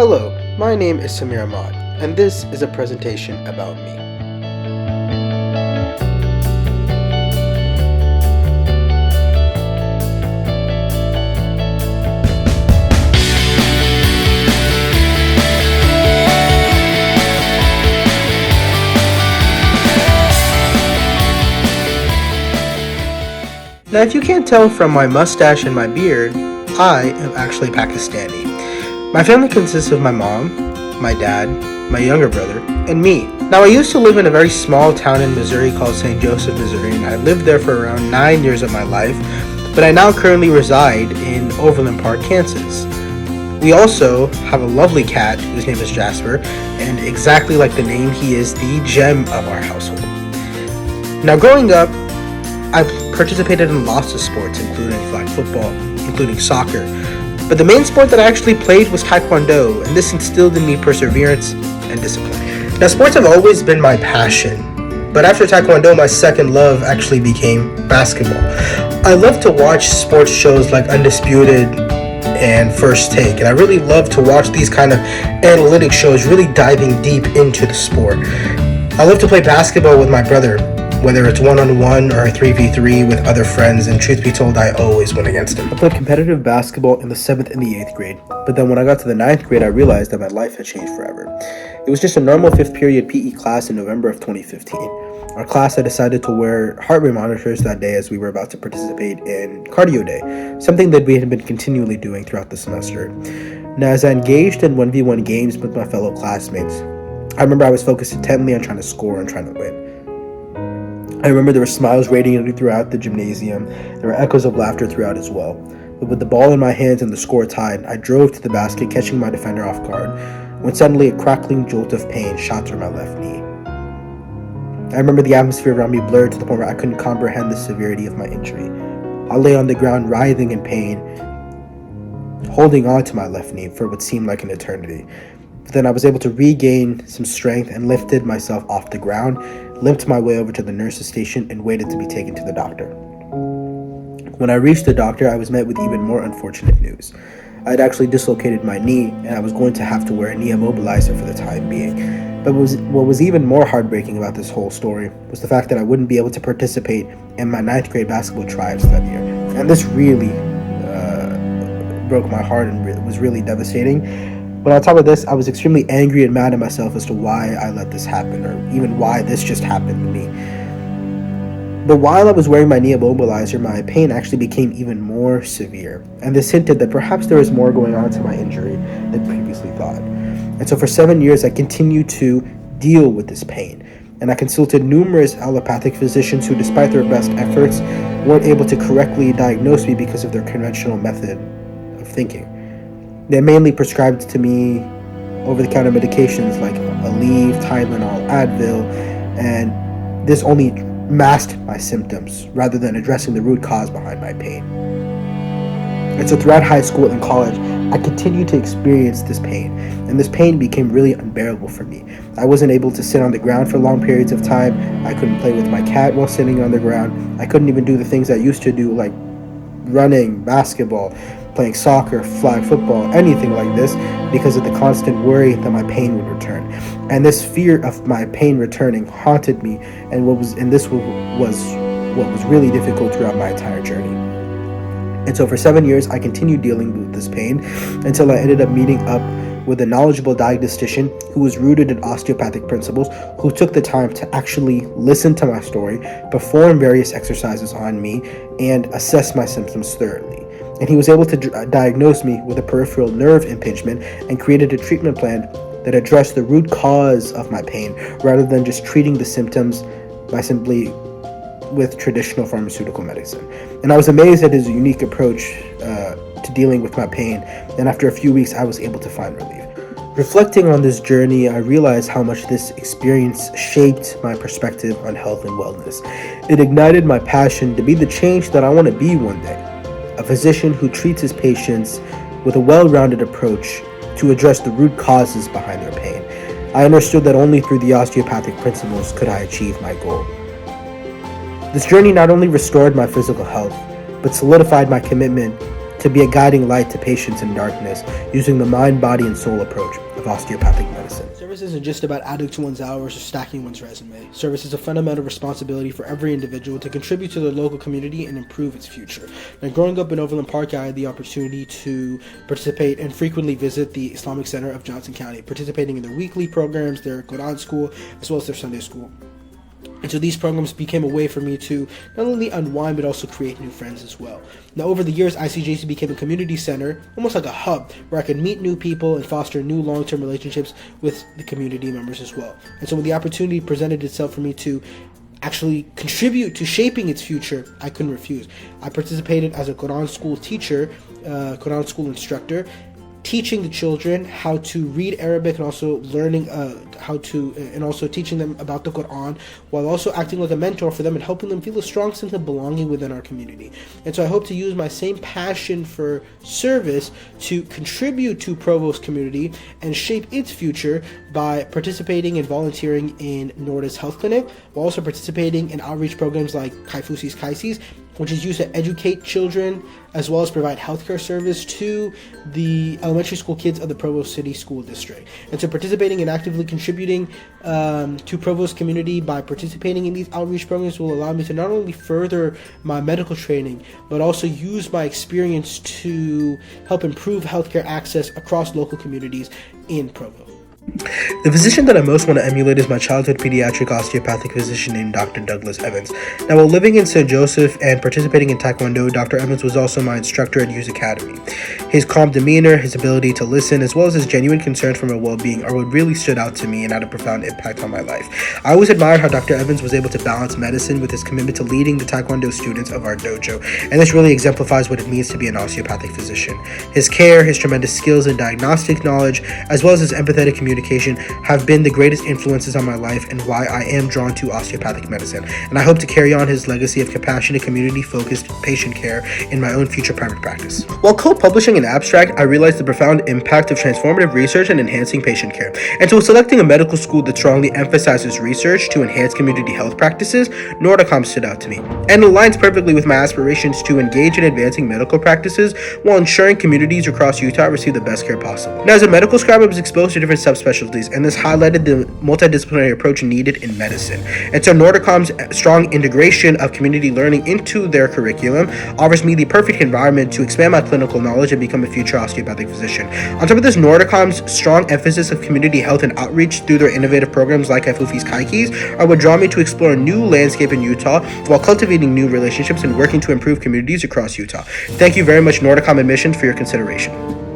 Hello, my name is Ahmad, and this is a presentation about me. Now, if you can't tell from my mustache and my beard, I am actually Pakistani. My family consists of my mom, my dad, my younger brother, and me. Now, I used to live in a very small town in Missouri called St. Joseph, Missouri, and I lived there for around 9 years of my life, but I now currently reside in Overland Park, Kansas. We also have a lovely cat whose name is Jasper, and exactly like the name, he is the gem of our household. Now, growing up, I participated in lots of sports, including flag football, including soccer. But the main sport that I actually played was Taekwondo, and this instilled in me perseverance and discipline. Now, sports have always been my passion, but after Taekwondo, my second love actually became basketball. I love to watch sports shows like Undisputed and First Take, and I really love to watch these kind of analytic shows, really diving deep into the sport. I love to play basketball with my brother, whether it's one-on-one or 3v3 with other friends, and truth be told, I always win against him. I played competitive basketball in the 7th and the 8th grade, but then when I got to the 9th grade, I realized that my life had changed forever. It was just a normal 5th period PE class in November of 2015. Our class had decided to wear heart rate monitors that day as we were about to participate in cardio day, something that we had been continually doing throughout the semester. Now, as I engaged in 1v1 games with my fellow classmates, I remember I was focused intently on trying to score and trying to win. I remember there were smiles radiating throughout the gymnasium. There were echoes of laughter throughout as well. But with the ball in my hands and the score tied, I drove to the basket, catching my defender off guard, when suddenly a crackling jolt of pain shot through my left knee. I remember the atmosphere around me blurred to the point where I couldn't comprehend the severity of my injury. I lay on the ground writhing in pain, holding on to my left knee for what seemed like an eternity. But then I was able to regain some strength and lifted myself off the ground, limped my way over to the nurse's station, and waited to be taken to the doctor. When I reached the doctor, I was met with even more unfortunate news. I had actually dislocated my knee, and I was going to have to wear a knee immobilizer for the time being. But what was even more heartbreaking about this whole story was the fact that I wouldn't be able to participate in my 9th grade basketball tryouts that year. And this really broke my heart and was really devastating. But on top of this, I was extremely angry and mad at myself as to why I let this happen, or even why this just happened to me. But while I was wearing my knee immobilizer, my pain actually became even more severe, and this hinted that perhaps there was more going on to my injury than previously thought. And so for 7 years, I continued to deal with this pain, and I consulted numerous allopathic physicians who, despite their best efforts, weren't able to correctly diagnose me because of their conventional method of thinking. They mainly prescribed to me over-the-counter medications like Aleve, Tylenol, Advil, and this only masked my symptoms rather than addressing the root cause behind my pain. And so throughout high school and college, I continued to experience this pain, and this pain became really unbearable for me. I wasn't able to sit on the ground for long periods of time. I couldn't play with my cat while sitting on the ground. I couldn't even do the things I used to do, like running, basketball, playing soccer, flag football, anything like this, because of the constant worry that my pain would return. And this fear of my pain returning haunted me, and this was what was really difficult throughout my entire journey. And so for 7 years, I continued dealing with this pain until I ended up meeting up with a knowledgeable diagnostician who was rooted in osteopathic principles, who took the time to actually listen to my story, perform various exercises on me, and assess my symptoms thoroughly. And he was able to diagnose me with a peripheral nerve impingement and created a treatment plan that addressed the root cause of my pain rather than just treating the symptoms by simply with traditional pharmaceutical medicine. And I was amazed at his unique approach to dealing with my pain, and after a few weeks I was able to find relief. Reflecting on this journey, I realized how much this experience shaped my perspective on health and wellness. It ignited my passion to be the change that I want to be one day. A physician who treats his patients with a well-rounded approach to address the root causes behind their pain. I understood that only through the osteopathic principles could I achieve my goal. This journey not only restored my physical health, but solidified my commitment to be a guiding light to patients in darkness using the mind, body, and soul approach of osteopathic medicine. Service isn't just about adding to one's hours or stacking one's resume. Service is a fundamental responsibility for every individual to contribute to their local community and improve its future. Now, growing up in Overland Park, I had the opportunity to participate and frequently visit the Islamic Center of Johnson County, participating in their weekly programs, their Quran school, as well as their Sunday school. And so these programs became a way for me to not only unwind, but also create new friends as well. Now, over the years, ICJC became a community center, almost like a hub, where I could meet new people and foster new long-term relationships with the community members as well. And so when the opportunity presented itself for me to actually contribute to shaping its future, I couldn't refuse. I participated as a Quran school teacher, Quran school instructor, teaching the children how to read Arabic and also learning and also teaching them about the Quran, while also acting like a mentor for them and helping them feel a strong sense of belonging within our community. And so I hope to use my same passion for service to contribute to Provo's community and shape its future by participating and volunteering in Noorda's health clinic, while also participating in outreach programs like Kaifusi's Kaisis, which is used to educate children as well as provide healthcare service to the elementary school kids of the Provo City School District. And so participating and actively contributing to Provo's community by participating in these outreach programs will allow me to not only further my medical training, but also use my experience to help improve healthcare access across local communities in Provo. The physician that I most want to emulate is my childhood pediatric osteopathic physician named Dr. Douglas Evans. Now, while living in St. Joseph and participating in Taekwondo, Dr. Evans was also my instructor at Hughes Academy. His calm demeanor, his ability to listen, as well as his genuine concern for my well-being are what really stood out to me and had a profound impact on my life. I always admired how Dr. Evans was able to balance medicine with his commitment to leading the Taekwondo students of our dojo, and this really exemplifies what it means to be an osteopathic physician. His care, his tremendous skills and diagnostic knowledge, as well as his empathetic communication have been the greatest influences on my life and why I am drawn to osteopathic medicine. And I hope to carry on his legacy of compassionate, community-focused patient care in my own future private practice. While co-publishing an abstract, I realized the profound impact of transformative research and enhancing patient care. And so selecting a medical school that strongly emphasizes research to enhance community health practices, Noorda stood out to me. And aligns perfectly with my aspirations to engage in advancing medical practices while ensuring communities across Utah receive the best care possible. Now, as a medical scribe, I was exposed to different subspecialties, and this highlighted the multidisciplinary approach needed in medicine. And so Noordacom's strong integration of community learning into their curriculum offers me the perfect environment to expand my clinical knowledge and become a future osteopathic physician. On top of this, Noordacom's strong emphasis of community health and outreach through their innovative programs like Kaifusi's Kaisis are what draw me to explore a new landscape in Utah while cultivating new relationships and working to improve communities across Utah. Thank you very much, Noordacom Admissions, for your consideration.